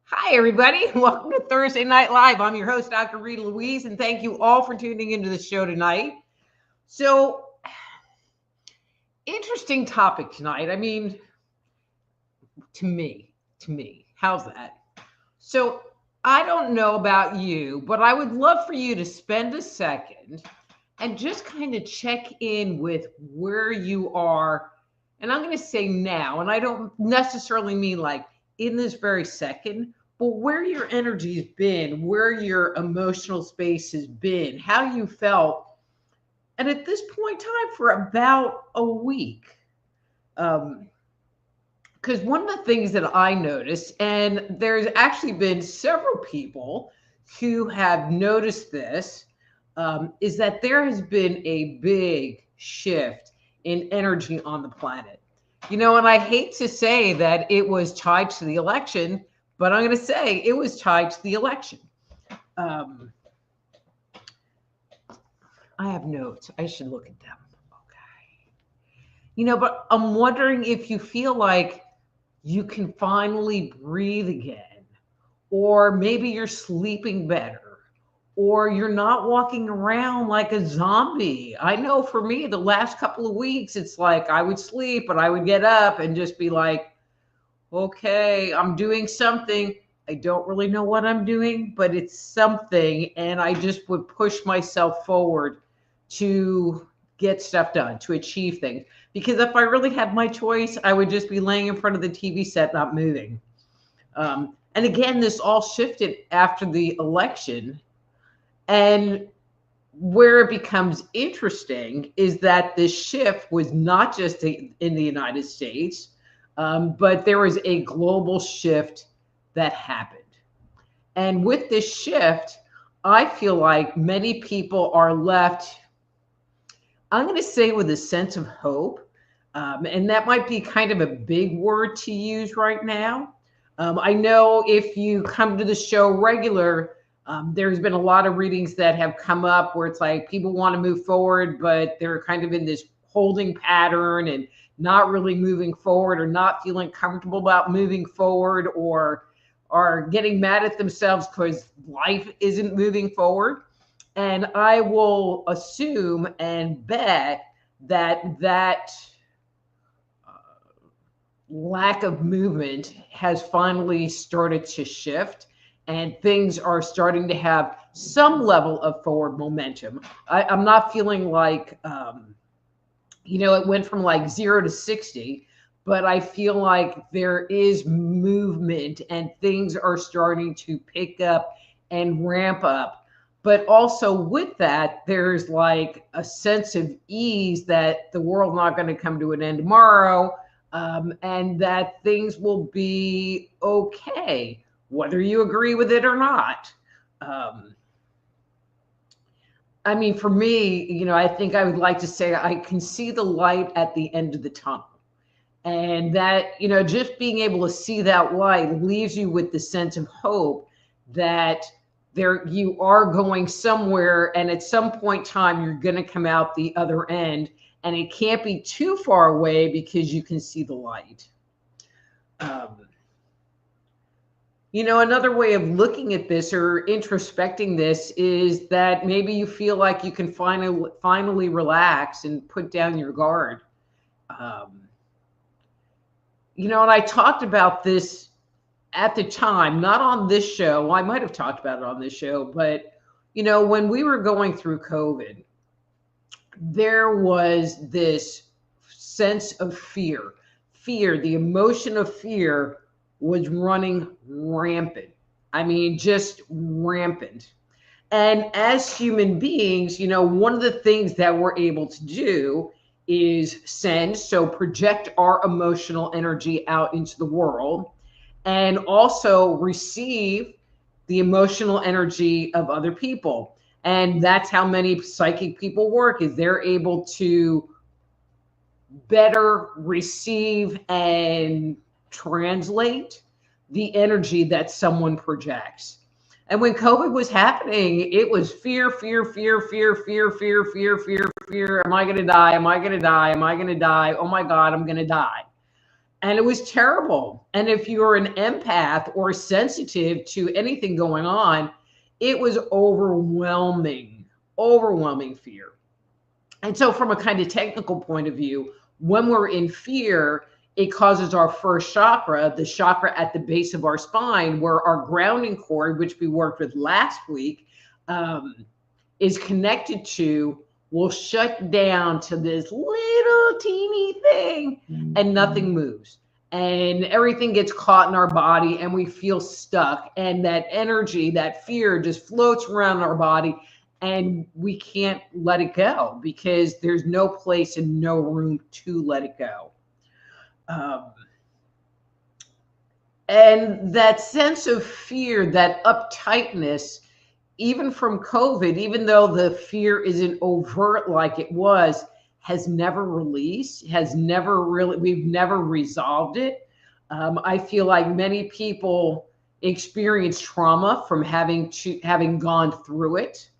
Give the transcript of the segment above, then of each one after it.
Hi, everybody. Welcome to Thursday Night Live. I'm your host, Dr. Rita Louise, and thank you all for tuning into the show tonight. So, interesting topic tonight. I mean, to me, how's that? So, I don't know about you, but I would love for you to spend a second and just kind of check in with where you are. And I'm going to say now, and I don't necessarily mean like in this very second, but where your energy's been, where your emotional space has been, how you felt. And at this point in time, for about a week. Because one of the things that I noticed, and there's actually been several people who have noticed this, is that there has been a big shift in energy on the planet. You know, and I hate to say that it was tied to the election, but I'm going to say it was tied to the election. Um, I have notes. I should look at them. Okay. You know, but I'm wondering if you feel like you can finally breathe again, or maybe you're sleeping better, or you're not walking around like a zombie. I know for me, the last couple of weeks, it's like I would sleep, but I would get up and just be like, okay, I'm doing something. I don't really know what I'm doing, but it's something. And I just would push myself forward to get stuff done, to achieve things. Because if I really had my choice, I would just be laying in front of the TV set, not moving. And again, this all shifted after the election. And where it becomes interesting is that this shift was not just in the United States, but there was a global shift that happened. And with this shift, I feel like many people are left, I'm going to say, with a sense of hope. And that might be kind of a big word to use right now. I know if you come to the show regular, there's been a lot of readings that have come up where it's like people want to move forward, but they're kind of in this holding pattern and not really moving forward, or not feeling comfortable about moving forward, or are getting mad at themselves because life isn't moving forward. And I will assume and bet that lack of movement has finally started to shift, and things are starting to have some level of forward momentum. I'm not feeling like, it went from like 0 to 60, but I feel like there is movement and things are starting to pick up and ramp up. But also with that, there's like a sense of ease that the world not going to come to an end tomorrow, and that things will be okay, whether you agree with it or not. Um, I mean, for me, I think I would like to say I can see the light at the end of the tunnel. And that, just being able to see that light leaves you with the sense of hope that there you are going somewhere, and at some point in time you're going to come out the other end, and it can't be too far away because you can see the light. Another way of looking at this or introspecting this is that maybe you feel like you can finally relax and put down your guard. And I talked about this at the time, not on this show. Well, I might have talked about it on this show, but when we were going through COVID, there was this sense of fear. The emotion of fear was running rampant. I mean, just rampant. And as human beings, one of the things that we're able to do is send, so project our emotional energy out into the world, and also receive the emotional energy of other people. And that's how many psychic people work, is they're able to better receive and translate the energy that someone projects. And when COVID was happening, it was fear, fear, fear, fear, fear, fear, fear, fear, fear. Am I going to die? Am I going to die? Am I going to die? Oh my God, I'm going to die. And it was terrible. And if you're an empath or sensitive to anything going on, it was overwhelming, overwhelming fear. And so, from a kind of technical point of view, when we're in fear, it causes our first chakra, the chakra at the base of our spine, where our grounding cord, which we worked with last week, is connected to, will shut down to this little teeny thing, and nothing moves. And everything gets caught in our body and we feel stuck. And that energy, that fear just floats around our body, and we can't let it go because there's no place and no room to let it go. And that sense of fear, that uptightness, even from COVID, even though the fear isn't overt like it was, has never released, we've never resolved it. I feel like many people experience trauma from having gone through it,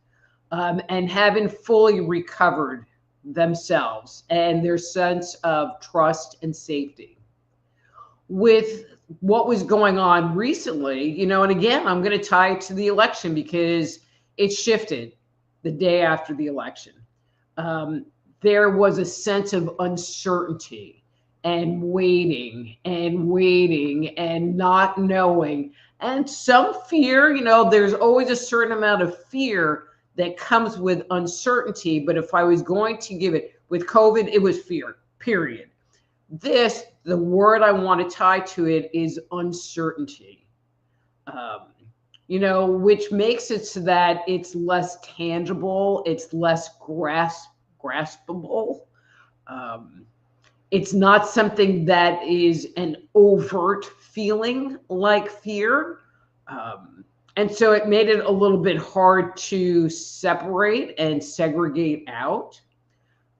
and haven't fully recovered themselves and their sense of trust and safety. With what was going on recently, and again, I'm going to tie it to the election because it shifted the day after the election. There was a sense of uncertainty and waiting and not knowing, and some fear. There's always a certain amount of fear that comes with uncertainty. But if I was going to give it with COVID, it was fear, period. The word I want to tie to it is uncertainty, which makes it so that it's less tangible, it's less graspable. It's not something that is an overt feeling like fear. And so it made it a little bit hard to separate and segregate out.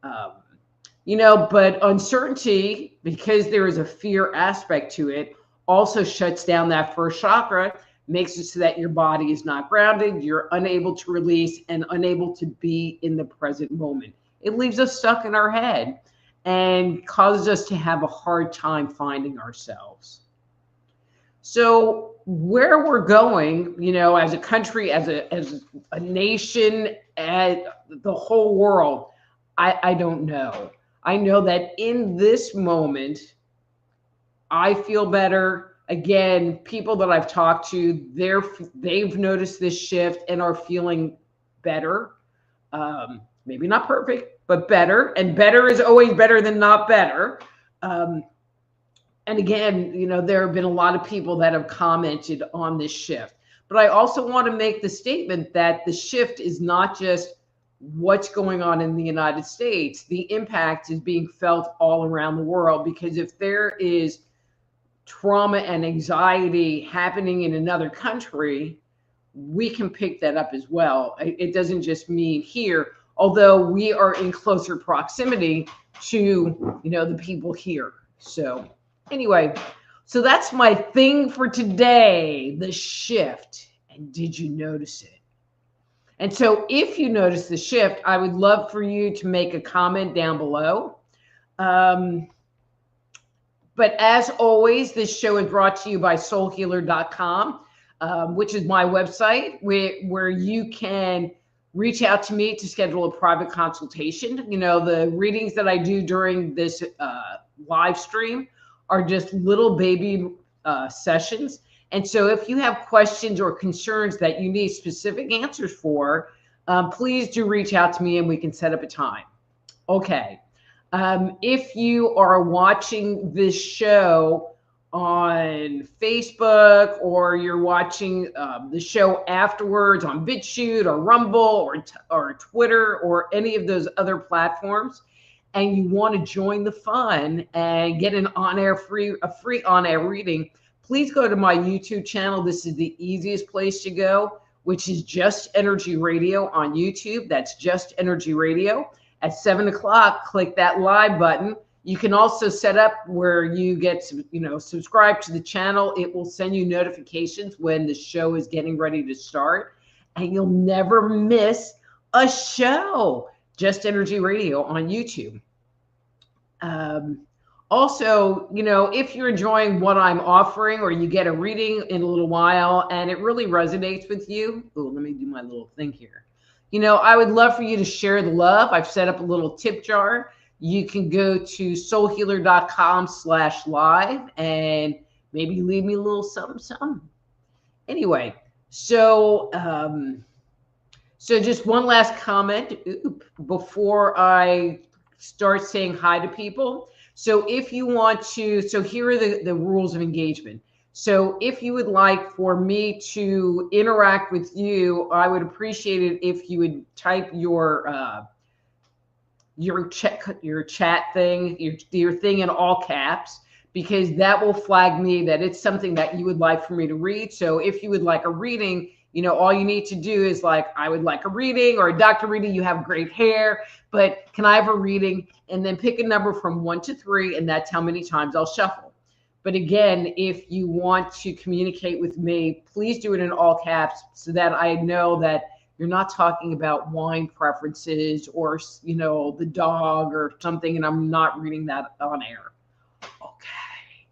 But uncertainty, because there is a fear aspect to it, also shuts down that first chakra, makes it so that your body is not grounded, you're unable to release and unable to be in the present moment. It leaves us stuck in our head and causes us to have a hard time finding ourselves. So where we're going, as a country, as a nation, as the whole world, I don't know. I know that in this moment, I feel better. Again, people that I've talked to, they've noticed this shift and are feeling better. Maybe not perfect, but better. And better is always better than not better. And again, there have been a lot of people that have commented on this shift. But I also want to make the statement that the shift is not just what's going on in the United States. The impact is being felt all around the world, because if there is trauma and anxiety happening in another country, we can pick that up as well. It doesn't just mean here, although we are in closer proximity to, the people here. So anyway, so that's my thing for today, the shift. And did you notice it? And so if you notice the shift, I would love for you to make a comment down below. But as always, this show is brought to you by soulhealer.com, which is my website where you can reach out to me to schedule a private consultation. The readings that I do during this live stream are just little baby sessions. And so if you have questions or concerns that you need specific answers for, please do reach out to me and we can set up a time. Okay. If you are watching this show on Facebook, or you're watching the show afterwards on BitChute or Rumble or Twitter or any of those other platforms, and you want to join the fun and get an free on-air reading, please go to my YouTube channel. This is the easiest place to go, which is Just Energy Radio on YouTube. That's Just Energy Radio. At 7 o'clock, click that live button. You can also set up where you get, subscribe to the channel. It will send you notifications when the show is getting ready to start, and you'll never miss a show. Just Energy Radio on YouTube. Also, if you're enjoying what I'm offering, or you get a reading in a little while and it really resonates with you, let me do my little thing here. I would love for you to share the love. I've set up a little tip jar. You can go to soulhealer.com/live and maybe leave me a little something. Anyway, so just one last comment before I start saying hi to people. So if you want to, here are the rules of engagement. So if you would like for me to interact with you, I would appreciate it if you would type your chat thing, your thing in all caps, because that will flag me that it's something that you would like for me to read. So if you would like a reading, all you need to do is I would like a reading, or Dr. Rita, you have great hair, but can I have a reading? And then pick a number from 1 to 3, and that's how many times I'll shuffle. But again, if you want to communicate with me, please do it in all caps so that I know that you're not talking about wine preferences or, the dog or something, and I'm not reading that on air. Okay.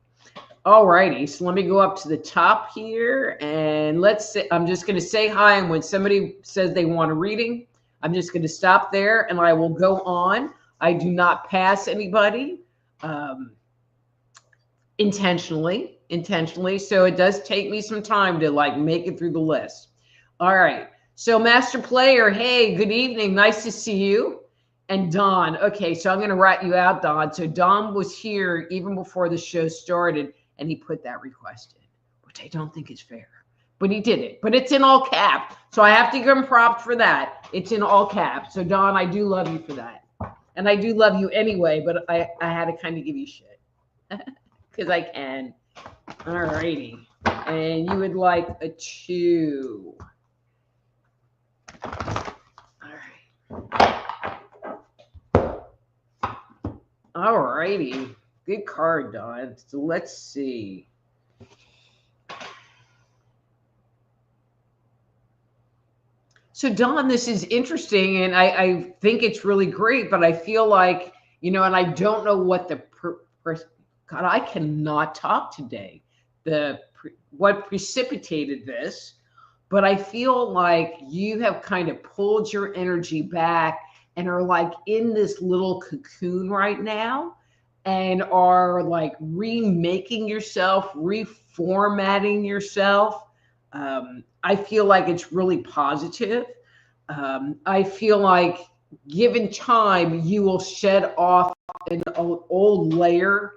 All righty. So let me go up to the top here, and let's say, I'm just going to say hi. And when somebody says they want a reading, I'm just going to stop there and I will go on. I do not pass anybody intentionally. So it does take me some time to make it through the list. All right. So Master Player, hey, good evening. Nice to see you. And Don. Okay, so I'm going to rat you out, Don. So Don was here even before the show started, and he put that request in, which I don't think is fair. But he did it. But it's in all caps. So I have to give him props for that. It's in all caps. So Don, I do love you for that. And I do love you anyway, but I had to kind of give you shit. Because I can. All righty. And you would like a 2. All righty. Good card, Don. So let's see. So Don, this is interesting, and I think it's really great, but I feel like, and I don't know what God, I cannot talk today. What precipitated this, but I feel like you have kind of pulled your energy back and are in this little cocoon right now, and are remaking yourself, reformatting yourself. I feel like it's really positive. I feel like given time, you will shed off an old layer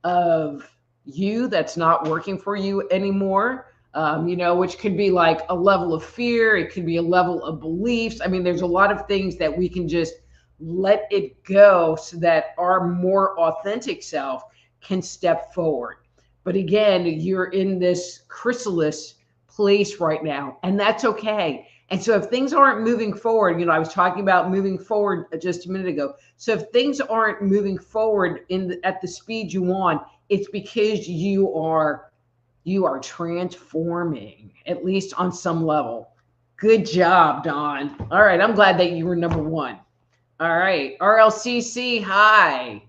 of you that's not working for you anymore. Which could be a level of fear. It could be a level of beliefs. I mean, there's a lot of things that we can just let it go so that our more authentic self can step forward. But again, you're in this chrysalis place right now, and that's okay. And so if things aren't moving forward, I was talking about moving forward just a minute ago. So if things aren't moving forward at the speed you want, it's because you are transforming, at least on some level. Good job, Don. All right. I'm glad that you were number 1. All right. RLCC, hi.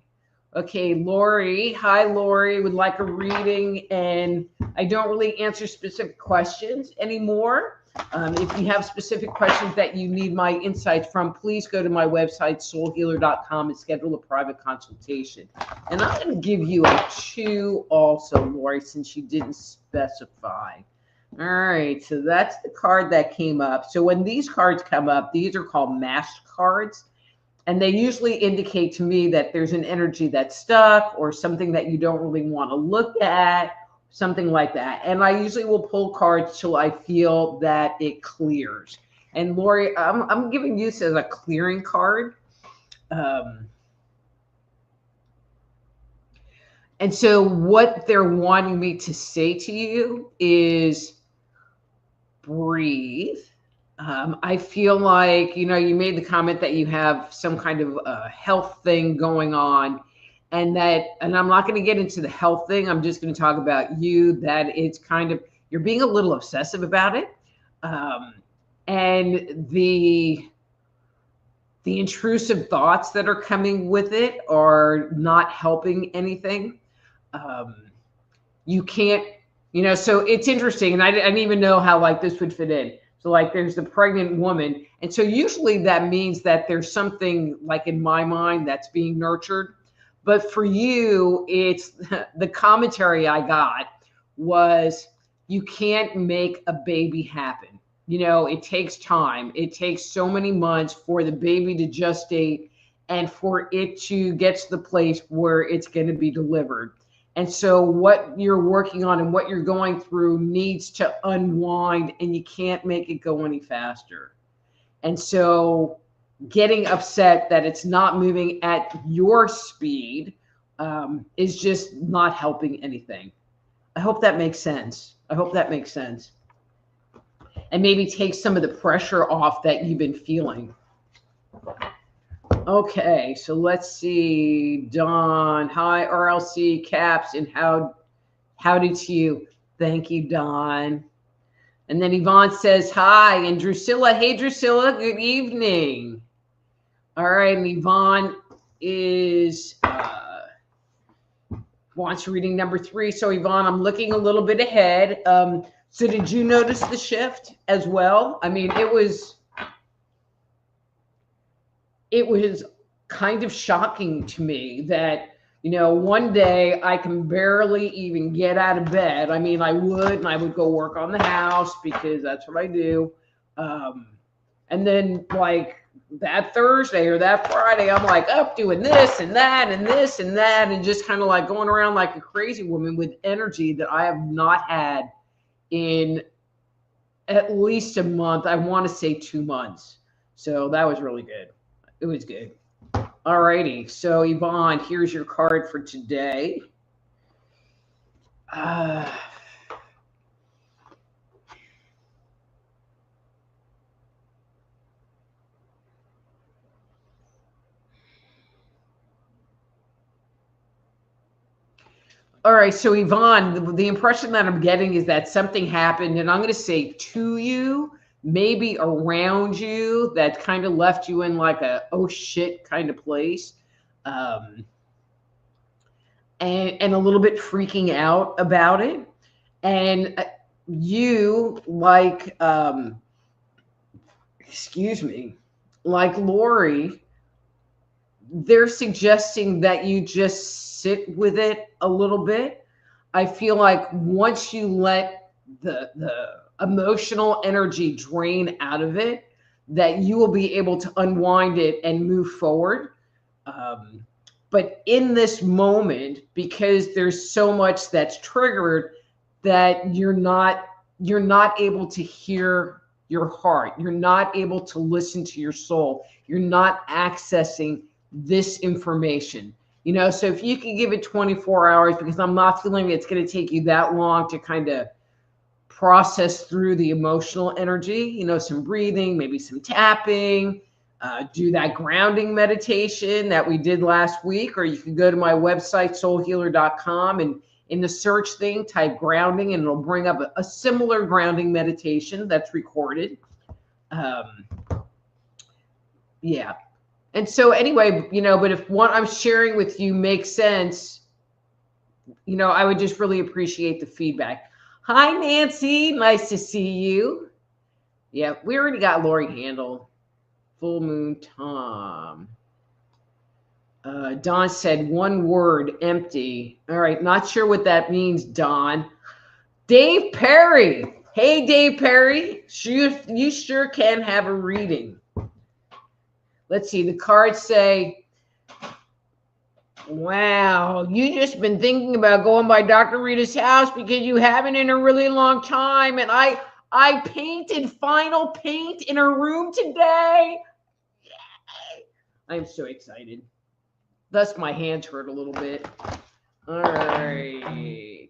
Okay, Lori. Hi, Lori. Would like a reading, and I don't really answer specific questions anymore. If you have specific questions that you need my insights from, please go to my website, soulhealer.com, and schedule a private consultation. And I'm going to give you a 2 also, Lori, since you didn't specify. All right, so that's the card that came up. So when these cards come up, these are called masked cards. And they usually indicate to me that there's an energy that's stuck or something that you don't really want to look at, something like that. And I usually will pull cards till I feel that it clears. And Lori, I'm giving you this as a clearing card. And so what they're wanting me to say to you is breathe. I feel like, you made the comment that you have some kind of health thing going on, and I'm not going to get into the health thing. I'm just going to talk about you, that it's kind of, you're being a little obsessive about it. And the intrusive thoughts that are coming with it are not helping anything. You can't, so it's interesting. And I didn't even know how like this would fit in. So like there's the pregnant woman. And so usually that means that there's something like in my mind that's being nurtured. But for you, it's the commentary I got was you can't make a baby happen. It takes time. It takes so many months for the baby to gestate and for it to get to the place where it's going to be delivered. And so what you're working on and what you're going through needs to unwind, and you can't make it go any faster. And so getting upset that it's not moving at your speed is just not helping anything. I hope that makes sense. And maybe take some of the pressure off that you've been feeling. Okay, so let's see. Dawn, hi, RLC, Caps, and howdy to you. Thank you, Dawn. And then Yvonne says hi, and Drusilla, hey, Drusilla, good evening. All right, and Yvonne wants reading number 3. So Yvonne, I'm looking a little bit ahead. So did you notice the shift as well? I mean, it was kind of shocking to me that, one day I can barely even get out of bed. I mean, I would go work on the house because that's what I do. And then like that Thursday or that Friday, I'm like up doing this and that and this and that, and just kind of like going around like a crazy woman with energy that I have not had in at least a month. I want to say 2 months. So that was really good. It was good. All righty. So Yvonne, here's your card for today. All right. So Yvonne, the impression that I'm getting is that something happened, and I'm going to say to you, maybe around you, that kind of left you in like a oh shit kind of place, and a little bit freaking out about it. And you, like like Lori, they're suggesting that you just sit with it a little bit. I feel like once you let the emotional energy drain out of it, that you will be able to unwind it and move forward. But in this moment, because there's so much that's triggered, that you're not able to hear your heart. You're not able to listen to your soul. You're not accessing this information. So if you can give it 24 hours, because I'm not feeling it's going to take you that long to kind of process through the emotional energy, some breathing, maybe some tapping, do that grounding meditation that we did last week, or you can go to my website, soulhealer.com, and in the search thing, type grounding, and it'll bring up a similar grounding meditation that's recorded. Yeah. And so anyway, but if what I'm sharing with you makes sense, I would just really appreciate the feedback. Hi, Nancy. Nice to see you. Yeah, we already got Lori handled. Full Moon Tom. Don said one word, empty. All right, not sure what that means, Don. Dave Perry. Hey, Dave Perry. You sure can have a reading. let's see, the cards say, wow, you just been thinking about going by Dr. Rita's house because you haven't in a really long time. And I painted final paint in her room today. I'm so excited. Thus, my hands hurt a little bit. All right.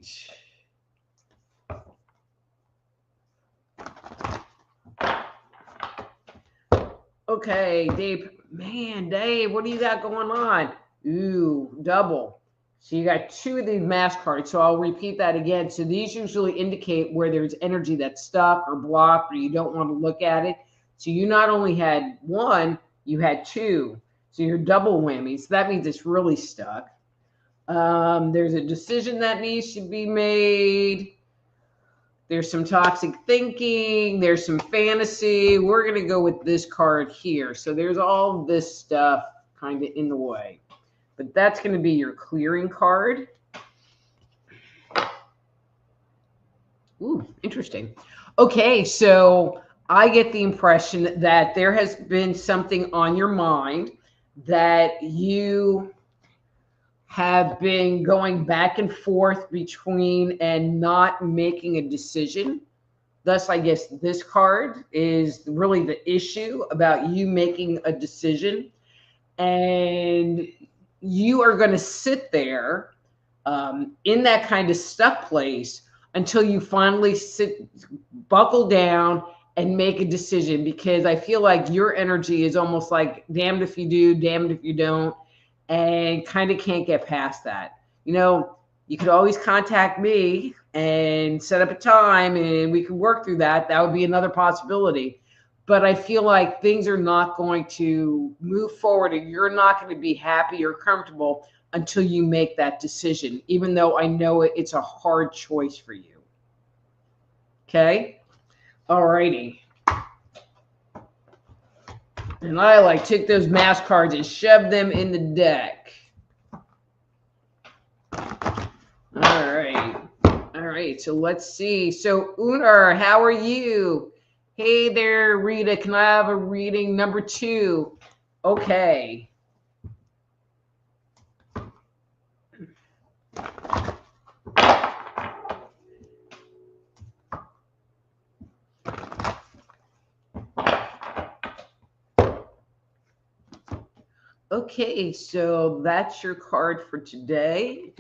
Okay, Dave. Man, Dave, what do you got going on? Ooh, double. So you got 2 of these mask cards. So I'll repeat that again. So these usually indicate where there's energy that's stuck or blocked or you don't want to look at it. So you not only had 1, you had 2. So you're double whammy. So that means it's really stuck. There's a decision that needs to be made. There's some toxic thinking. There's some fantasy. We're going to go with this card here. So there's all this stuff kind of in the way. But that's going to be your clearing card. Ooh, interesting. Okay, so I get the impression that there has been something on your mind that you have been going back and forth between and not making a decision. Thus, I guess this card is really the issue about you making a decision. And you are going to sit there in that kind of stuck place until you finally buckle down and make a decision, because I feel like your energy is almost like damned if you do, damned if you don't, and kind of can't get past that. You know, you could always contact me and set up a time and we can work through that. That would be another possibility. But I feel like things are not going to move forward and you're not going to be happy or comfortable until you make that decision, even though I know it's a hard choice for you. Okay? All righty. And I took those mask cards and shoved them in the deck. All right. All right. So let's see. So Unar, how are you? Hey there, Rita. Can I have a reading number 2? Okay. Okay, so that's your card for today.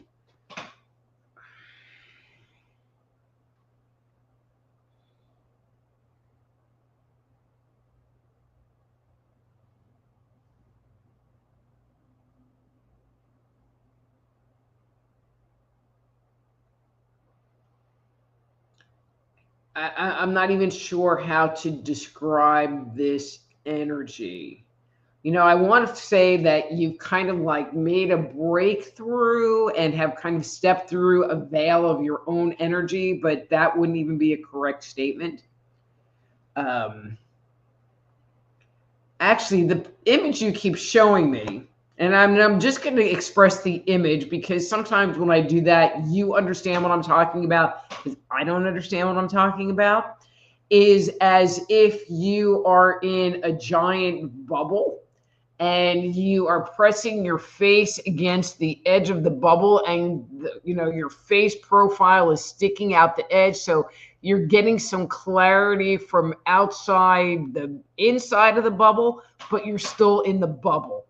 I'm not even sure how to describe this energy. You know, I want to say that you've kind of made a breakthrough and have kind of stepped through a veil of your own energy, but that wouldn't even be a correct statement. Actually, the image you keep showing me, and I'm just going to express the image because sometimes when I do that, you understand what I'm talking about because I don't understand what I'm talking about, is as if you are in a giant bubble and you are pressing your face against the edge of the bubble and your face profile is sticking out the edge. So you're getting some clarity from outside the inside of the bubble, but you're still in the bubble.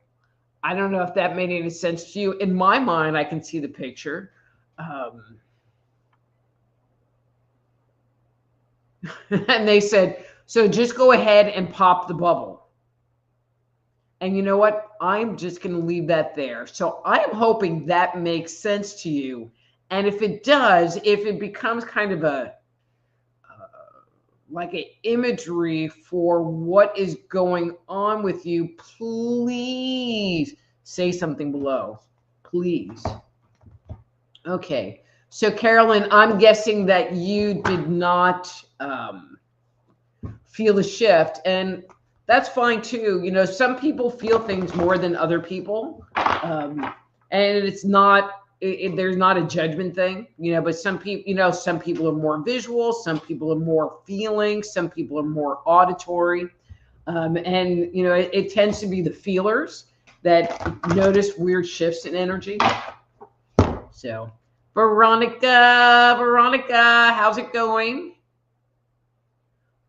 I don't know if that made any sense to you. In my mind, I can see the picture. And they said, so just go ahead and pop the bubble. And you know what? I'm just going to leave that there. So I am hoping that makes sense to you. And if it does, if it becomes kind of like an imagery for what is going on with you, please say something below. Please. Okay. So Carolyn, I'm guessing that you did not feel the shift, and that's fine too. You know, some people feel things more than other people, and it's not. There's not a judgment thing, but some people, some people are more visual, some people are more feeling, some people are more auditory. And, you know, it tends to be the feelers that notice weird shifts in energy. So, Veronica, how's it going?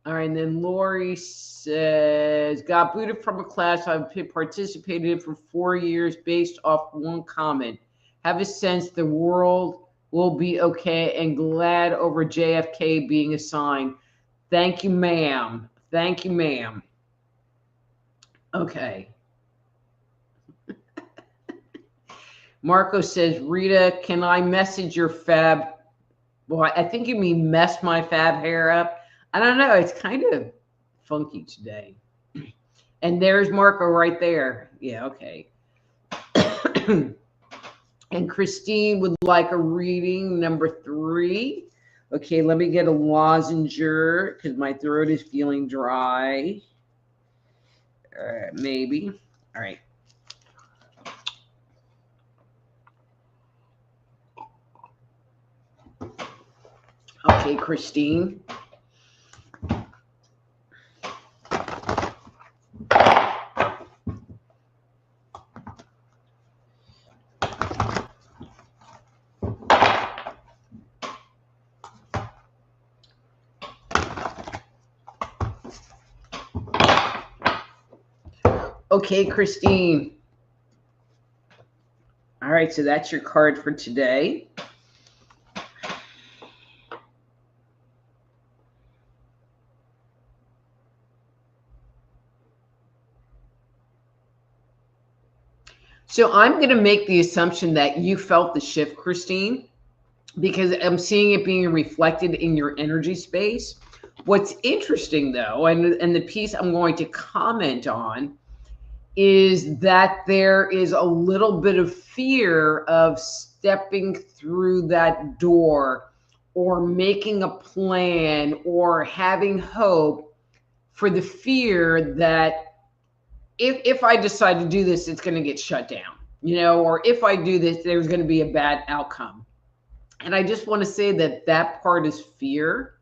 All right, and then Lori says, got booted from a class I've participated in for 4 years based off one comment. Have a sense the world will be okay and glad over JFK being assigned. Thank you, ma'am. Thank you, ma'am. Okay. Marco says, Rita, can I message your fab? Well, I think you mean mess my fab hair up. I don't know. It's kind of funky today. And there's Marco right there. Yeah, okay. And Christine would like a reading number 3. Okay, let me get a lozenge because my throat is feeling dry. Maybe. All right. Okay, Christine. Okay, Christine. All right, so that's your card for today. So I'm going to make the assumption that you felt the shift, Christine, because I'm seeing it being reflected in your energy space. What's interesting, though, and the piece I'm going to comment on is that there is a little bit of fear of stepping through that door or making a plan or having hope for the fear that if I decide to do this, it's going to get shut down, you know, or if I do this, there's going to be a bad outcome. And I just want to say that that part is fear.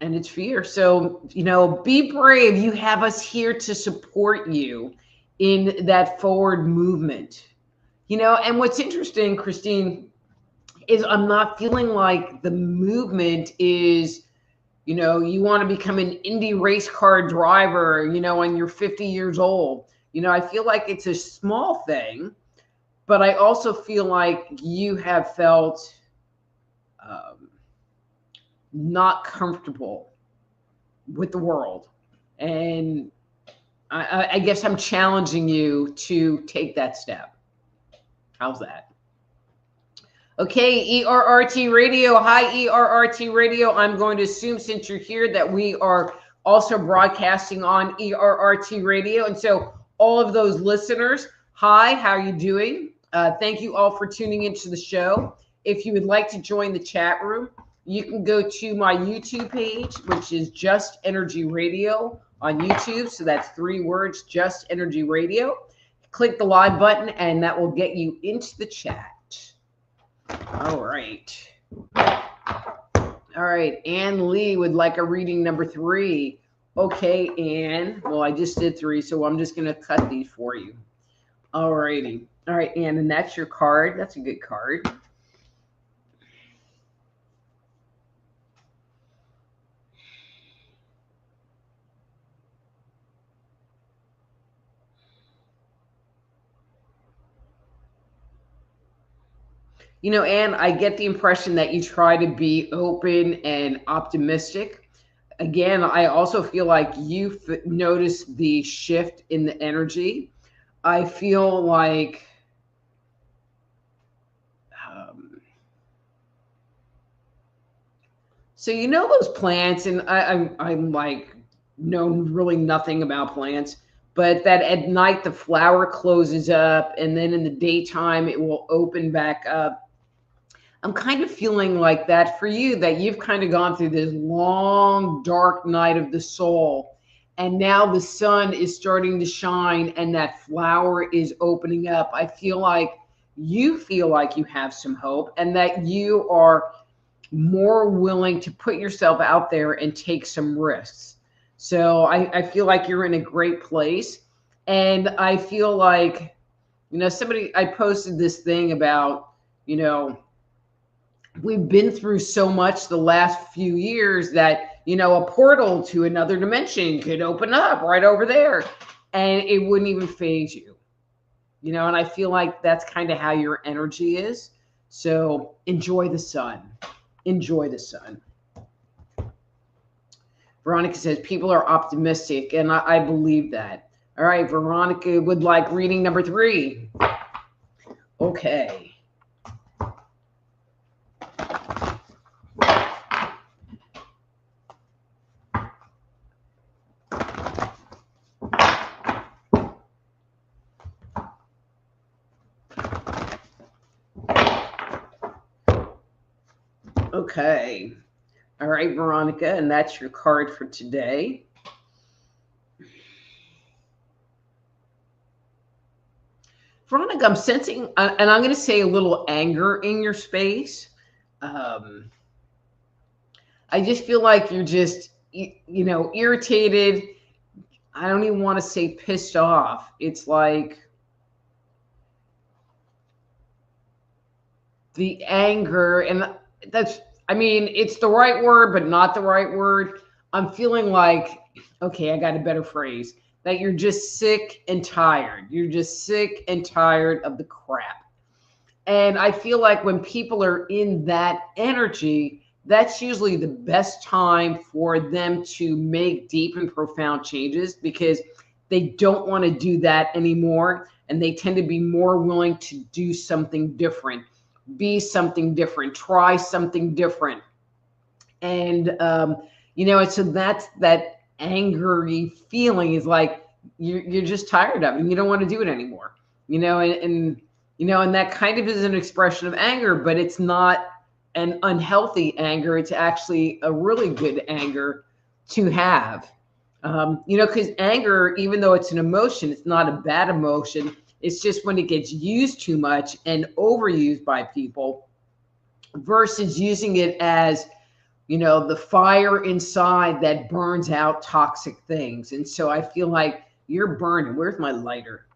And it's fear. So, you know, be brave. You have us here to support you in that forward movement. You know, and what's interesting, Christine, is I'm not feeling like the movement is, you know, you want to become an Indy race car driver, you know, when you're 50 years old. You know, I feel like it's a small thing, but I also feel like you have felt not comfortable with the world. And I guess I'm challenging you to take that step. How's that? Okay, ERRT Radio. Hi, ERRT Radio. I'm going to assume since you're here that we are also broadcasting on ERRT Radio. And so all of those listeners, hi, how are you doing? Thank you all for tuning into the show. If you would like to join the chat room, you can go to my YouTube page, which is Just Energy Radio on YouTube. So that's 3 words, Just Energy Radio. Click the live button and that will get you into the chat. All right. All right. Ann Lee would like a reading number 3. Okay, Ann. Well, I just did 3, so I'm just going to cut these for you. All righty. All right, Ann, and that's your card. That's a good card. You know, Anne, I get the impression that you try to be open and optimistic. Again, I also feel like you noticed the shift in the energy. I feel like so you know those plants, and I'm like know really nothing about plants, but that at night the flower closes up, and then in the daytime it will open back up. I'm kind of feeling like that for you, that you've kind of gone through this long, dark night of the soul. And now the sun is starting to shine and that flower is opening up. I feel like you have some hope and that you are more willing to put yourself out there and take some risks. So I feel like you're in a great place. And I feel like, I posted this thing about, we've been through so much the last few years that, a portal to another dimension could open up right over there and it wouldn't even phase you, and I feel like that's kind of how your energy is. So enjoy the sun. Enjoy the sun. Veronica says people are optimistic, and I believe that. All right, Veronica would like reading number 3. Okay. Okay. All right, Veronica, and that's your card for today. Veronica, I'm sensing, and I'm going to say a little anger in your space. I just feel like you're just, irritated. I don't even want to say pissed off. It's like the anger, and it's the right word, but not the right word. I'm feeling like, okay, I got a better phrase, that you're just sick and tired. You're just sick and tired of the crap. And I feel like when people are in that energy, that's usually the best time for them to make deep and profound changes, because they don't want to do that anymore. And they tend to be more willing to do something different. Be something different, try something different. And, so that's that angry feeling, is like, you're just tired of it and you don't want to do it anymore, and that kind of is an expression of anger, but it's not an unhealthy anger. It's actually a really good anger to have, because anger, even though it's an emotion, it's not a bad emotion. It's just when it gets used too much and overused by people, versus using it as, the fire inside that burns out toxic things. And so I feel like you're burning. Where's my lighter?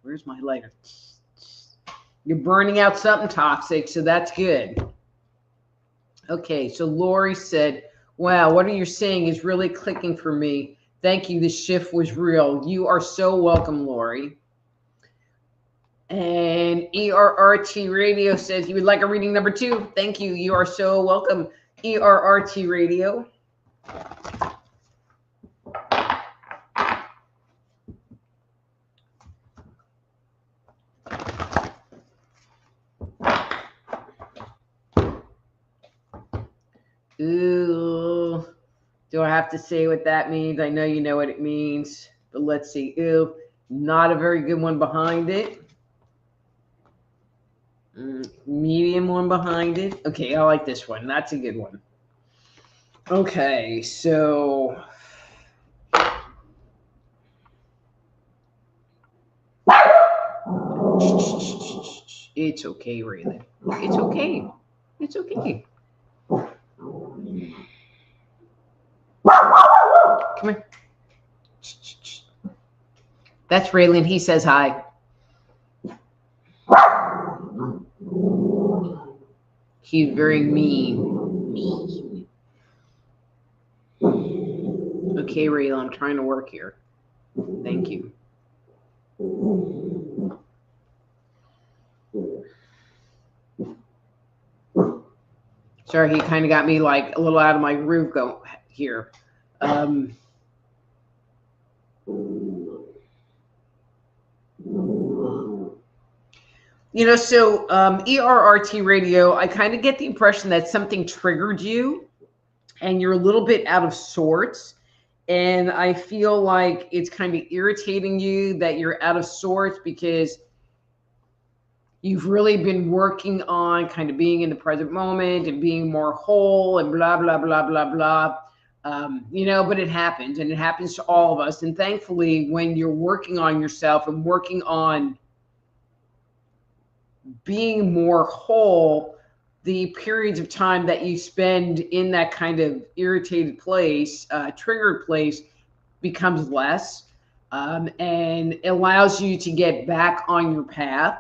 You're burning out something toxic, so that's good. Okay, so Lori said, wow, what are you saying is really clicking for me. Thank you. The shift was real. You are so welcome, Lori. And ERRT Radio says you would like a reading number 2. Thank you. You are so welcome, ERRT Radio. Ooh, do I have to say what that means? I know you know what it means, but let's see. Ooh, not a very good one behind it. Medium one behind it. Okay, I like this one. That's a good one. Okay, so it's okay, Raylan. It's okay. It's okay. Come here. That's Raylan. He says hi. He's very mean. Okay, Raylan, I'm trying to work here. Thank you. Sorry, he kind of got me like a little out of my groove go here. ERRT Radio, I kind of get the impression that something triggered you and you're a little bit out of sorts. And I feel like it's kind of irritating you that you're out of sorts, because you've really been working on kind of being in the present moment and being more whole and blah, blah, blah, blah, blah. But it happens, and it happens to all of us. And thankfully, when you're working on yourself and working on being more whole, the periods of time that you spend in that kind of irritated place, triggered place, becomes less, and allows you to get back on your path.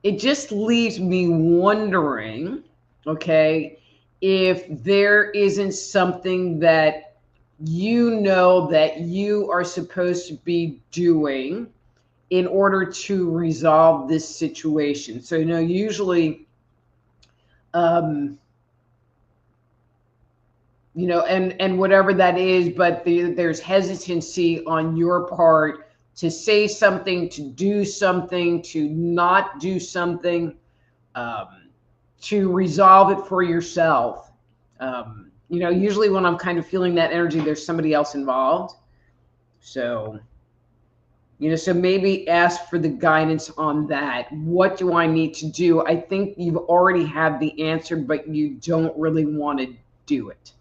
It just leaves me wondering, okay, if there isn't something that you know that you are supposed to be doing in order to resolve this situation. So, usually, and whatever that is, but there's hesitancy on your part to say something, to do something, to not do something, to resolve it for yourself. Usually when I'm kind of feeling that energy, there's somebody else involved. So, so maybe ask for the guidance on that. What do I need to do? I think you've already had the answer, but you don't really want to do it.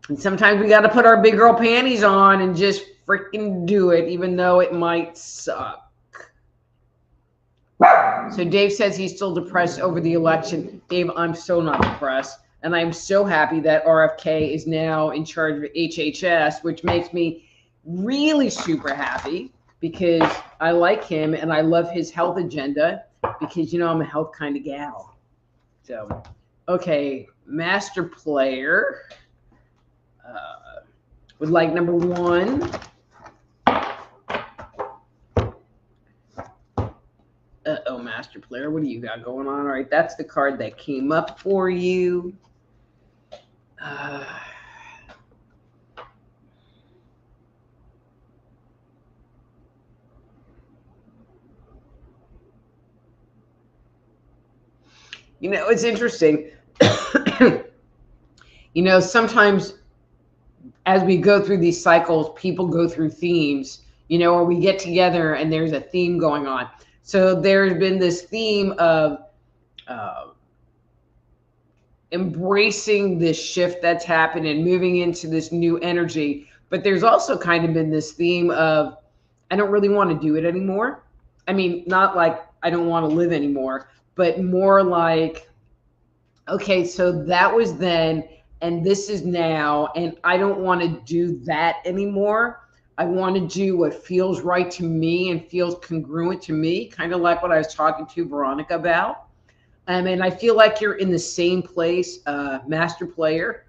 And sometimes we got to put our big girl panties on and just freaking do it, even though it might suck. So Dave says he's still depressed over the election. Dave, I'm so not depressed. And I'm so happy that RFK is now in charge of HHS, which makes me really super happy because I like him and I love his health agenda because, I'm a health kind of gal. So, okay, master player would like number 1. Uh-oh, master player, what do you got going on? All right, that's the card that came up for you. It's interesting. Sometimes as we go through these cycles, people go through themes, or we get together and there's a theme going on. So there's been this theme of embracing this shift that's happened and moving into this new energy. But there's also kind of been this theme of, I don't really want to do it anymore. I mean, not like I don't want to live anymore, but more like, okay, so that was then, and this is now, and I don't want to do that anymore. I want to do what feels right to me and feels congruent to me, kind of like what I was talking to Veronica about. And I feel like you're in the same place, master player.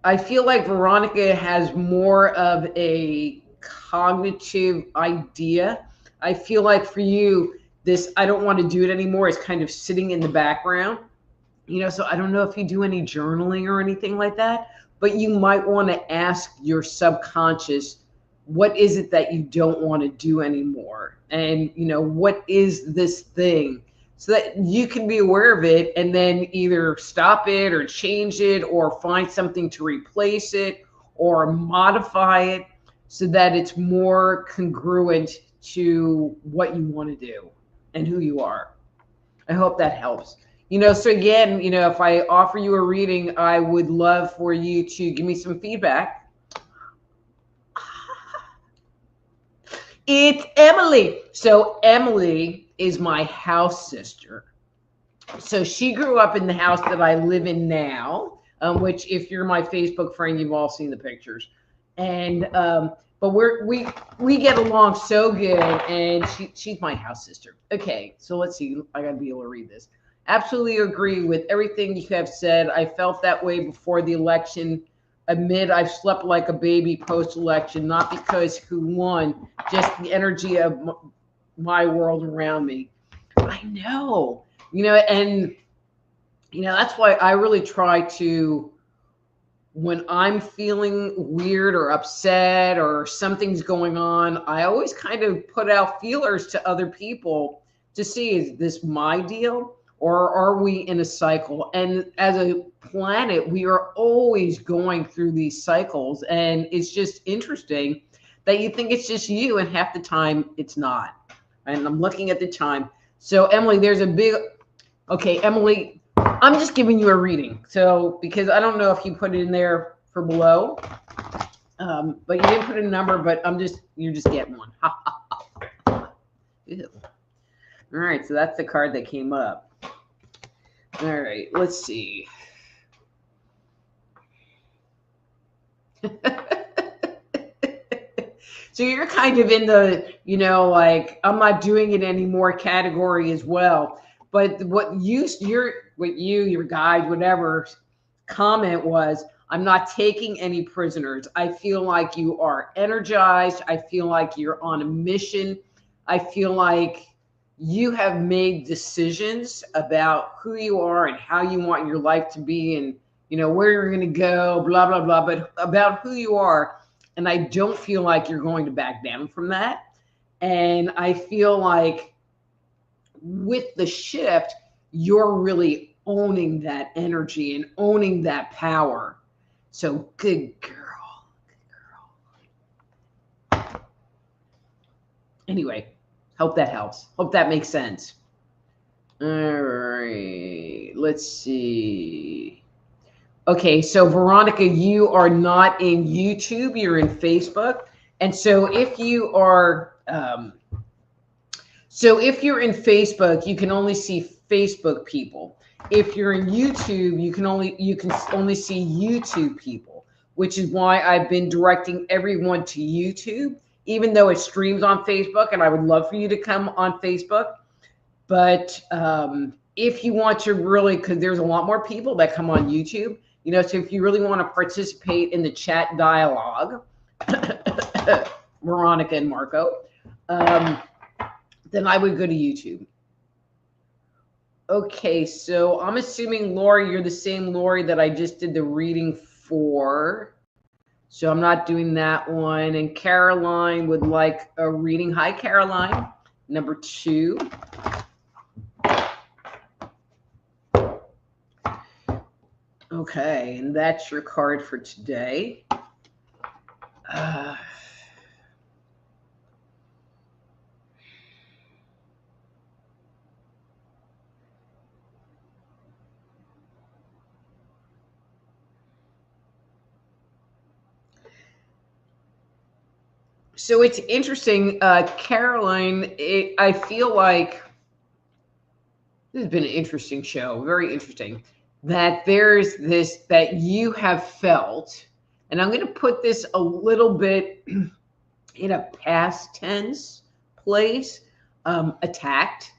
I feel like Veronica has more of a cognitive idea. I feel like for you, this I don't want to do it anymore is kind of sitting in the background. So I don't know if you do any journaling or anything like that, but you might want to ask your subconscious, what is it that you don't want to do anymore? And, what is this thing? So that you can be aware of it and then either stop it or change it or find something to replace it or modify it so that it's more congruent to what you want to do and who you are. I hope that helps. So again, if I offer you a reading, I would love for you to give me some feedback. It's Emily. So Emily is my house sister. So she grew up in the house that I live in now, which if you're my Facebook friend, you've all seen the pictures. And but we get along so good, and she's my house sister. Okay, so let's see. I gotta be able to read this. Absolutely agree with everything you have said. I felt that way before the election. Admit I've slept like a baby post-election, not because who won, just the energy of my world around me. I know, and that's why I really try to, when I'm feeling weird or upset or something's going on, I always kind of put out feelers to other people to see, is this my deal? Or are we in a cycle? And as a planet, we are always going through these cycles. And it's just interesting that you think it's just you, and half the time it's not. And I'm looking at the time. So Emily, there's a big, okay, Emily, I'm just giving you a reading. So, because I don't know if you put it in there for below. But you didn't put a number, but you're just getting one. Ew. All right, so that's the card that came up. All right, let's see. So you're kind of in the, like, I'm not doing it anymore category as well. But your guide, whatever comment was, I'm not taking any prisoners. I feel like you are energized. I feel like you're on a mission. I feel like you have made decisions about who you are and how you want your life to be, and where you're going to go, blah, blah, blah, but about who you are. And I don't feel like you're going to back down from that. And I feel like with the shift, you're really owning that energy and owning that power. So good girl. Good girl. Anyway, hope that helps. Hope that makes sense. All right. Let's see. Okay, so Veronica, you are not in YouTube, you're in Facebook. And so if you are, if you're in Facebook, you can only see Facebook people. If you're in YouTube, you can only see YouTube people, which is why I've been directing everyone to YouTube, even though it streams on Facebook, and I would love for you to come on Facebook. But if you want to really, because there's a lot more people that come on YouTube, so if you really want to participate in the chat dialogue, Veronica and Marco, then I would go to YouTube. Okay, so I'm assuming, Lori, you're the same Lori that I just did the reading for. So I'm not doing that one. And Caroline would like a reading. Hi, Caroline. Number 2. Okay, and that's your card for today. So it's interesting, Caroline, I feel like this has been an interesting show, very interesting, that there's this that you have felt, and I'm going to put this a little bit in a past tense place, attacked.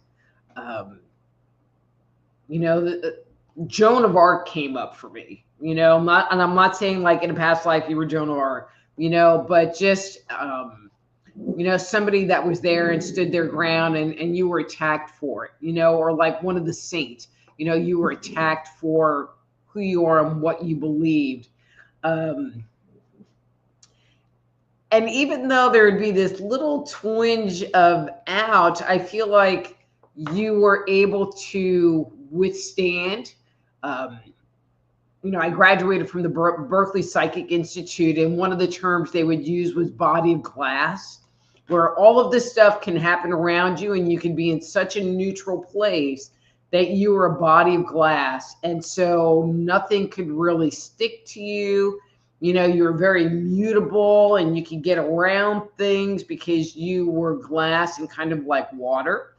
Joan of Arc came up for me, and I'm not saying like in a past life you were Joan of Arc, but just, somebody that was there and stood their ground, and you were attacked for it, or like one of the saints, you were attacked for who you are and what you believed. And even though there would be this little twinge of ouch, I feel like you were able to withstand. I graduated from the Berkeley Psychic Institute, and one of the terms they would use was body of glass, where all of this stuff can happen around you and you can be in such a neutral place that you are a body of glass. And so nothing could really stick to you. You're very mutable and you can get around things because you were glass and kind of like water,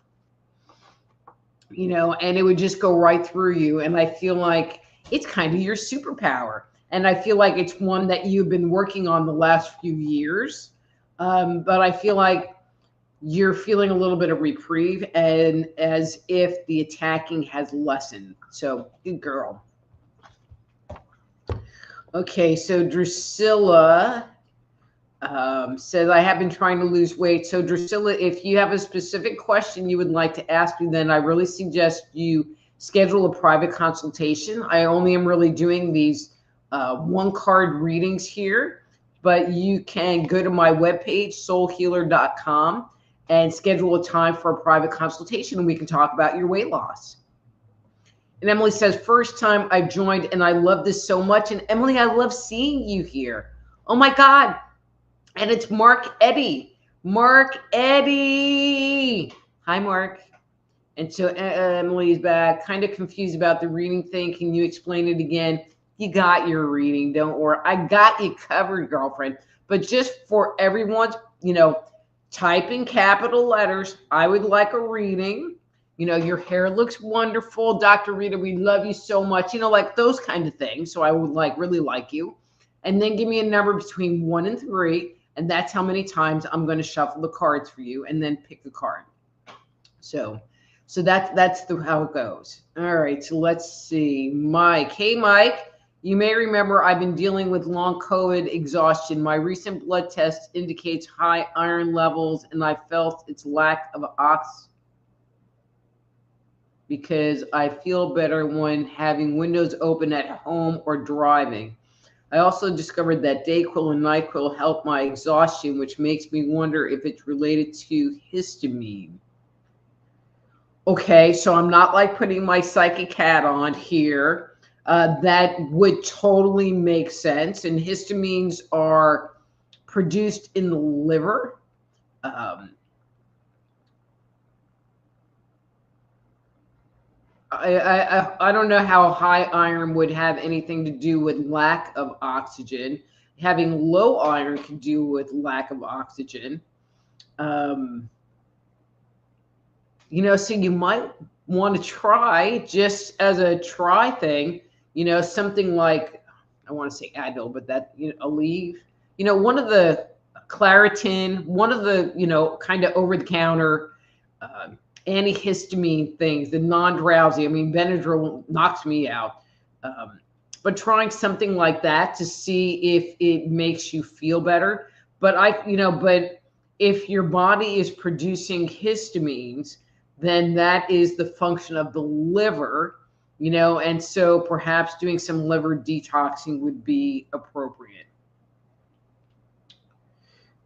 and it would just go right through you. And I feel like it's kind of your superpower. And I feel like it's one that you've been working on the last few years. But I feel like you're feeling a little bit of reprieve, and as if the attacking has lessened. So good girl. Okay, so Drusilla says, I have been trying to lose weight. So Drusilla, if you have a specific question you would like to ask me, then I really suggest you schedule a private consultation. I only am really doing these one-card readings here, but you can go to my webpage, soulhealer.com, and schedule a time for a private consultation, and we can talk about your weight loss. And Emily says, first time I've joined, and I love this so much. And Emily, I love seeing you here. Oh my God. And it's Mark Eddy. Mark Eddy. Hi, Mark. And so Emily's back, kind of confused about the reading thing. Can you explain it again? you got your reading. Don't worry. I got you covered, girlfriend. But just for everyone's, type in capital letters, I would like a reading. Your hair looks wonderful. Dr. Rita, we love you so much. Like those kind of things. So I would really like you. And then give me a number between 1 and 3. And that's how many times I'm going to shuffle the cards for you and then pick the card. So that's how it goes. All right. So let's see. Mike. Hey, Mike. You may remember I've been dealing with long COVID exhaustion. My recent blood test indicates high iron levels, and I felt its lack of oxygen because I feel better when having windows open at home or driving. I also discovered that Dayquil and NyQuil help my exhaustion, which makes me wonder if it's related to histamine. Okay, so I'm not like putting my psychic hat on here. That would totally make sense. And histamines are produced in the liver. I don't know how high iron would have anything to do with lack of oxygen. Having low iron can do with lack of oxygen. So you might want to try, just as a try thing, something like, I want to say Advil, but that, Aleve, one of the Claritin, one of the, kind of over the counter antihistamine things, the non-drowsy. I mean, Benadryl knocks me out. But trying something like that to see if it makes you feel better. But but if your body is producing histamines, then that is the function of the liver, and so perhaps doing some liver detoxing would be appropriate.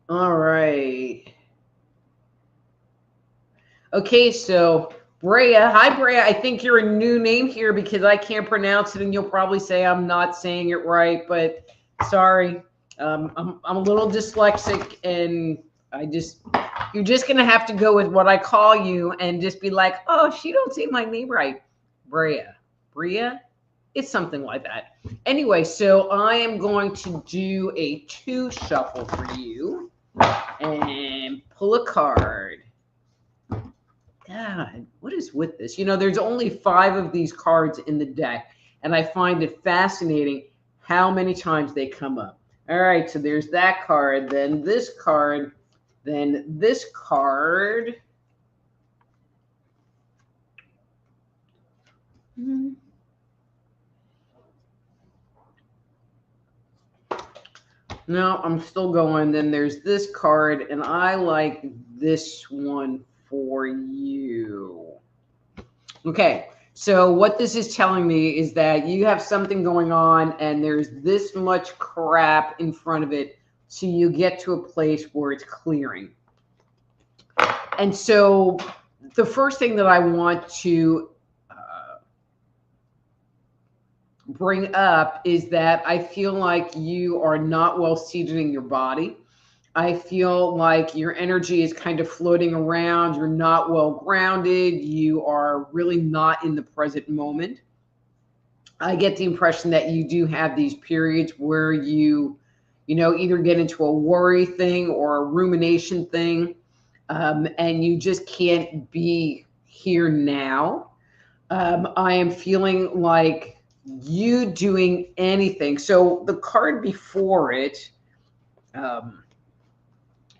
All right. Okay, so Brea. Hi, Brea. I think you're a new name here because I can't pronounce it, and you'll probably say I'm not saying it right, but sorry. I'm a little dyslexic, and you're just going to have to go with what I call you and just be like, oh, she don't say my name right. Brea. It's something like that. Anyway, so I am going to do a 2 shuffle for you and pull a card. God, what is with this? There's only 5 of these cards in the deck, and I find it fascinating how many times they come up. All right, so there's that card, then this card, then this card. No, I'm still going. Then there's this card, and I like this one for you. Okay, so what this is telling me is that you have something going on, and there's this much crap in front of it, so you get to a place where it's clearing. And so the first thing that I want to bring up is that I feel like you are not well seated in your body. I feel like your energy is kind of floating around. You're not well grounded. You are really not in the present moment. I get the impression that you do have these periods where you either get into a worry thing or a rumination thing, and you just can't be here now. I am feeling like you doing anything. So the card before it,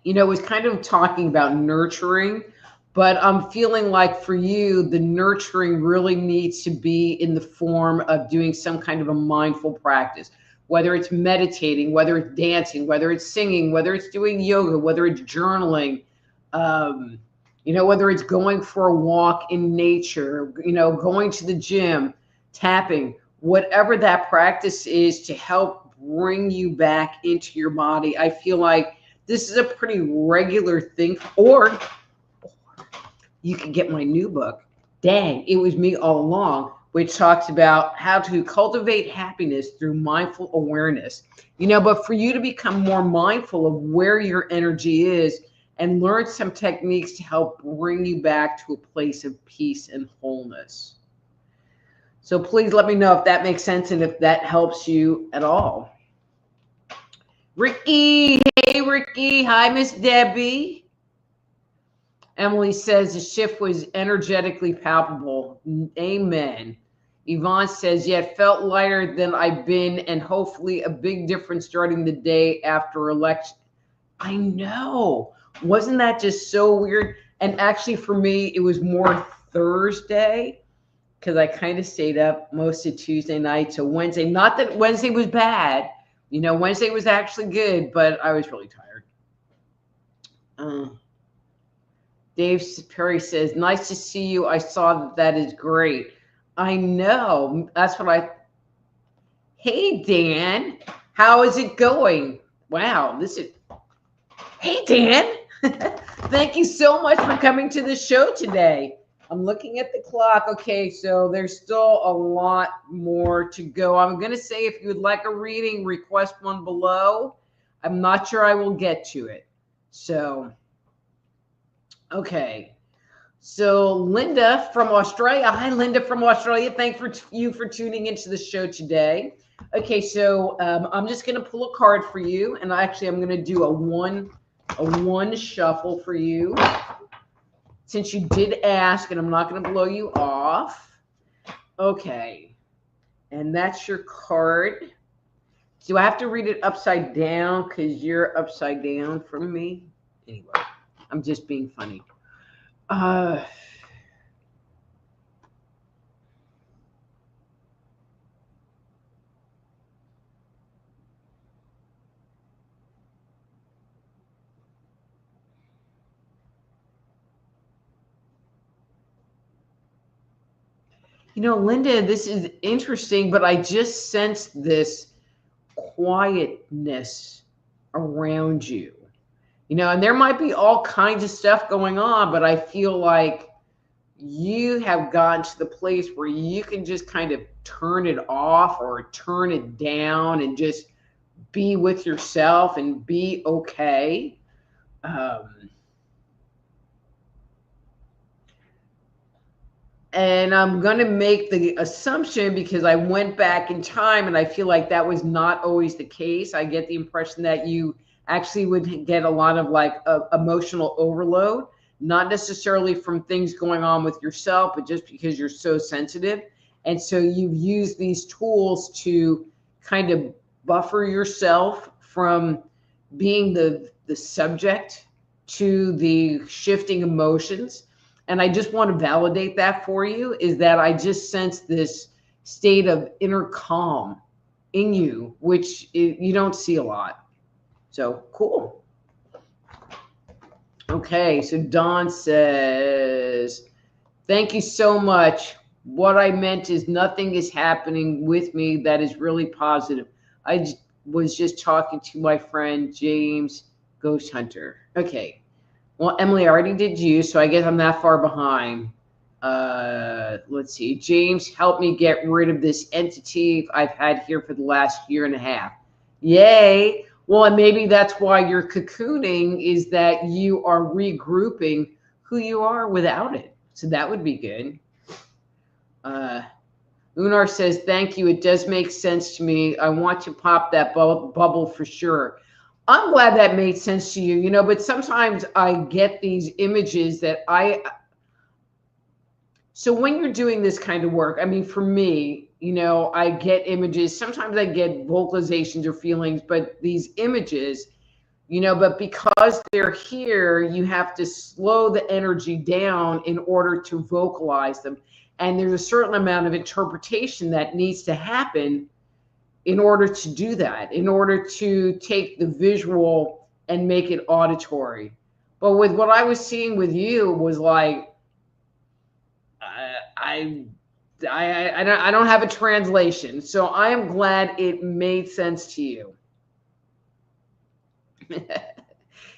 was kind of talking about nurturing, but I'm feeling like for you, the nurturing really needs to be in the form of doing some kind of a mindful practice, whether it's meditating, whether it's dancing, whether it's singing, whether it's doing yoga, whether it's journaling, whether it's going for a walk in nature, going to the gym, tapping, whatever that practice is to help bring you back into your body. I feel like this is a pretty regular thing. Or you can get my new book, Dang, It Was Me All Along, which talks about how to cultivate happiness through mindful awareness. But for you to become more mindful of where your energy is and learn some techniques to help bring you back to a place of peace and wholeness. So please let me know if that makes sense and if that helps you at all. Ricky, hey Ricky, hi Miss Debbie. Emily says the shift was energetically palpable. Amen. Yvonne says, yeah, it felt lighter than I've been, and hopefully a big difference starting the day after election. I know. Wasn't that just so weird? And actually, for me, it was more Thursday because I kind of stayed up most of Tuesday night. So Wednesday, not that Wednesday was bad. Wednesday was actually good, but I was really tired. Dave Perry says, nice to see you. I saw that is great. I know. That's what I. Hey, Dan. How is it going? Wow. Hey, Dan. Thank you so much for coming to the show today. I'm looking at the clock. Okay, so there's still a lot more to go. I'm going to say if you would like a reading, request one below. I'm not sure I will get to it. So, okay. So Linda from Australia. Hi, Linda from Australia. Thanks you for tuning into the show today. Okay, so I'm just going to pull a card for you. And actually, I'm going to do a one shuffle for you. Since you did ask, and I'm not going to blow you off. Okay. And that's your card. Do I have to read it upside down because you're upside down from me? Anyway, I'm just being funny. Linda, this is interesting, but I just sensed this quietness around you. And there might be all kinds of stuff going on, but I feel like you have gotten to the place where you can just kind of turn it off or turn it down and just be with yourself and be okay. And I'm going to make the assumption because I went back in time and I feel like that was not always the case. I get the impression that you actually would get a lot of emotional overload, not necessarily from things going on with yourself, but just because you're so sensitive. And so you've used these tools to kind of buffer yourself from being the subject to the shifting emotions. And I just want to validate that for you, is that I just sense this state of inner calm in you, which you don't see a lot. So cool. Okay, so Dawn says, thank you so much. What I meant is nothing is happening with me that is really positive. I was just talking to my friend James Ghost Hunter. Okay. Well, Emily, I already did you, so I guess I'm that far behind. Let's see. James, help me get rid of this entity I've had here for the last year and a half. Yay. Well, and maybe that's why you're cocooning, is that you are regrouping who you are without it. So that would be good. Unar says, thank you. It does make sense to me. I want to pop that bubble for sure. I'm glad that made sense to you, but sometimes I get these images that so when you're doing this kind of work, I mean, for me, I get images, sometimes I get vocalizations or feelings, but these images, but because they're here, you have to slow the energy down in order to vocalize them. And there's a certain amount of interpretation that needs to happen in order to do that, in order to take the visual and make it auditory. But with what I was seeing with you was like, I don't have a translation. So I am glad it made sense to you.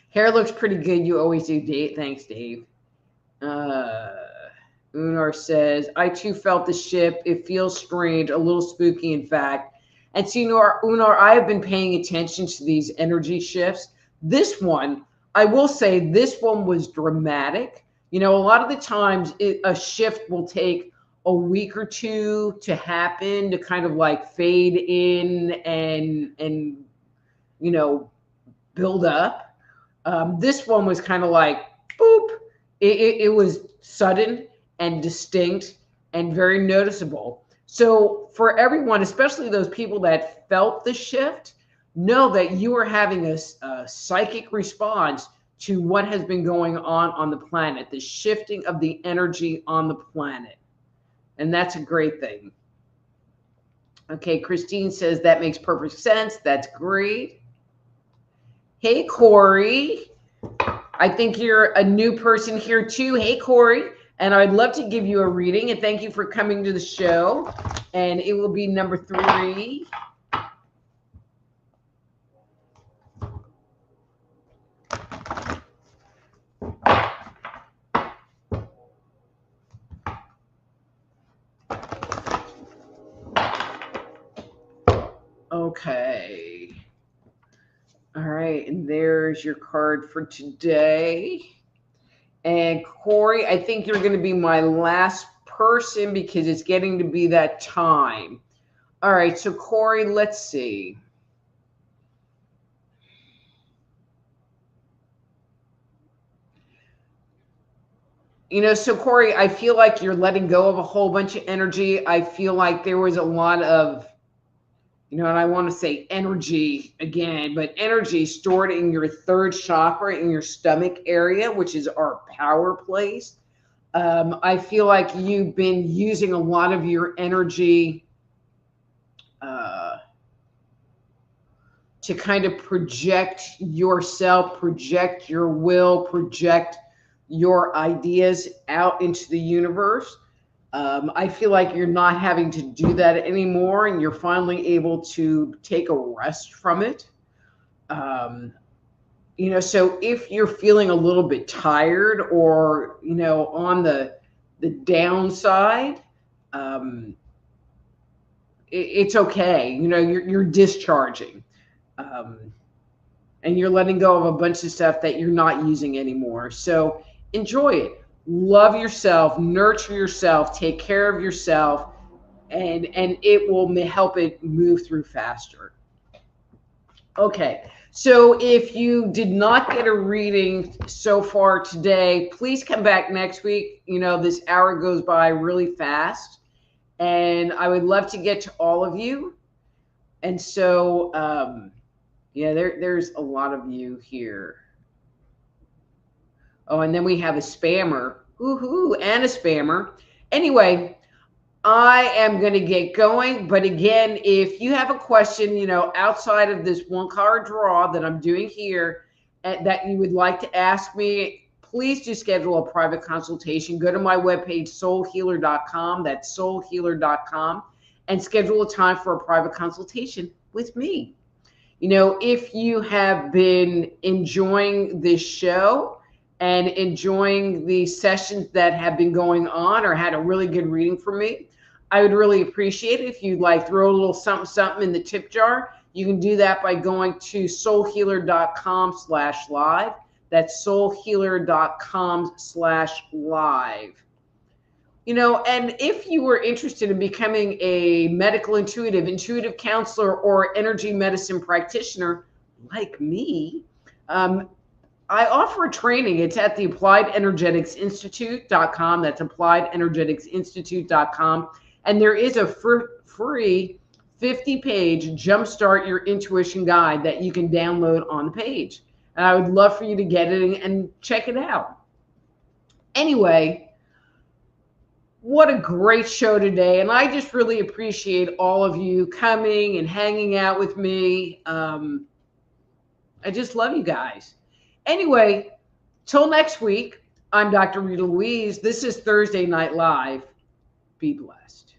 Hair looks pretty good. You always do, Dave. Thanks, Dave. Unar says, I too felt the shift. It feels strange, a little spooky, in fact. And so, Unar, I have been paying attention to these energy shifts. This one, I will say, this one was dramatic. A lot of the times a shift will take a week or two to happen, to kind of like fade in and build up. This one was kind of like boop. It was sudden and distinct and very noticeable. So for everyone, especially those people that felt the shift, know that you are having a psychic response to what has been going on the planet, the shifting of the energy on the planet. And that's a great thing. Okay, Christine says that makes perfect sense. That's great. Hey, Corey. I think you're a new person here too. Hey, Corey. And I'd love to give you a reading. And thank you for coming to the show. And it will be number 3. Okay. All right. And there's your card for today. And Corey, I think you're going to be my last person because it's getting to be that time. All right. So Corey, let's see. So Corey, I feel like you're letting go of a whole bunch of energy. I feel like there was a lot of, and I want to say energy again, but energy stored in your 3rd chakra, in your stomach area, which is our power place. I feel like you've been using a lot of your energy to kind of project yourself, project your will, project your ideas out into the universe. I feel like you're not having to do that anymore, and you're finally able to take a rest from it. So if you're feeling a little bit tired or, on the downside, it's okay. You're discharging. And you're letting go of a bunch of stuff that you're not using anymore. So enjoy it. Love yourself, nurture yourself, take care of yourself, and it will help it move through faster. Okay, so if you did not get a reading so far today, please come back next week. This hour goes by really fast, and I would love to get to all of you. And so, there's a lot of you here. Oh, and then we have a spammer. Woohoo, and a spammer. Anyway, I am going to get going. But again, if you have a question, outside of this 1-card draw that I'm doing here that you would like to ask me, please do schedule a private consultation. Go to my webpage, soulhealer.com. That's soulhealer.com. And schedule a time for a private consultation with me. If you have been enjoying this show and enjoying the sessions that have been going on or had a really good reading from me, I would really appreciate it if you'd throw a little something in the tip jar. You can do that by going to soulhealer.com/live. That's soulhealer.com/live. And if you were interested in becoming a medical intuitive counselor, or energy medicine practitioner like me, I offer a training. It's at the AppliedEnergeticsInstitute.com. That's AppliedEnergeticsInstitute.com. And there is a free 50-page Jumpstart Your Intuition guide that you can download on the page. And I would love for you to get it and check it out. Anyway, what a great show today. And I just really appreciate all of you coming and hanging out with me. I just love you guys. Anyway, till next week, I'm Dr. Rita Louise. This is Thursday Night Live. Be blessed.